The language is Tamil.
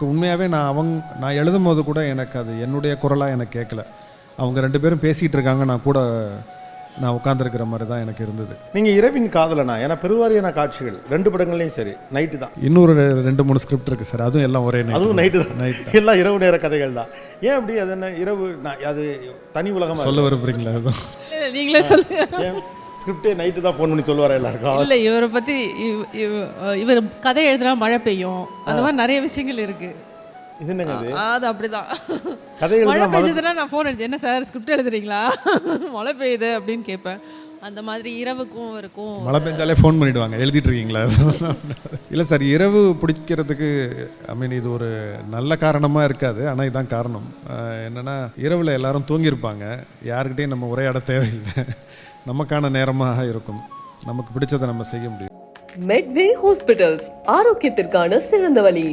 எனக்கு உண்மையாகவே நான் எழுதும் போது கூட எனக்கு அது என்னுடைய குரலாக எனக்கு கேட்கல. அவங்க 2 பேரும் பேசிகிட்டு இருக்காங்க, நான் உட்காந்துருக்கிற மாதிரி தான் எனக்கு இருந்தது. நீங்கள் இரவின் காதலனா? ஏன்னா பெருவாரியான காட்சிகள் 2 படங்கள்லையும் சரி நைட்டு தான். இன்னொரு 2-3 ஸ்கிரிப்ட் இருக்குது சார், அதுவும் எல்லாம் ஒரே நைட். அதுவும் நைட்டு தான். எல்லாம் இரவு நேர கதைகள் தான். ஏன் அப்படி? அது என்ன இரவு? அது தனி உலகமாக சொல்ல விரும்புறீங்களா? அதுவும் நீங்களே சொல்லுங்க. ஸ்கிரிப்டே நைட்டு தான் ஃபோன் பண்ணி சொல்லுவார் எல்லாருக்கும். இல்லை, இவரை பற்றி இவர் கதை எழுதுனா மழை பெய்யும், அந்த மாதிரி நிறைய விஷயங்கள் இருக்குது. இது என்னங்க அது அப்படிதான். மழை பெய்யுதுன்னா நான் ஃபோன் எடுத்து, என்ன சார் ஸ்கிரிப்ட் எழுதுறீங்களா, மழை பெய்யுது அப்படின்னு கேட்பேன். அந்த மாதிரி இரவுக்கும் இருக்கும். மழை பெஞ்சாலே ஃபோன் பண்ணிவிடுவாங்க, எழுதிட்டு இருக்கீங்களா? இல்லை சார், இரவு பிடிக்கிறதுக்கு இது ஒரு நல்ல காரணமாக இருக்காது, ஆனால் இதுதான் காரணம். என்னென்னா, இரவில் எல்லாரும் தூங்கியிருப்பாங்க, யாருக்கிட்டையும் நம்ம உரையாட தேவையில்லை, நமக்கான நேரமாக இருக்கும், நமக்கு பிடிச்சதை நம்ம செய்ய முடியும். மெட்வே ஹாஸ்பிட்டல்ஸ், ஆரோக்கியத்திற்கான சிறந்த வழி.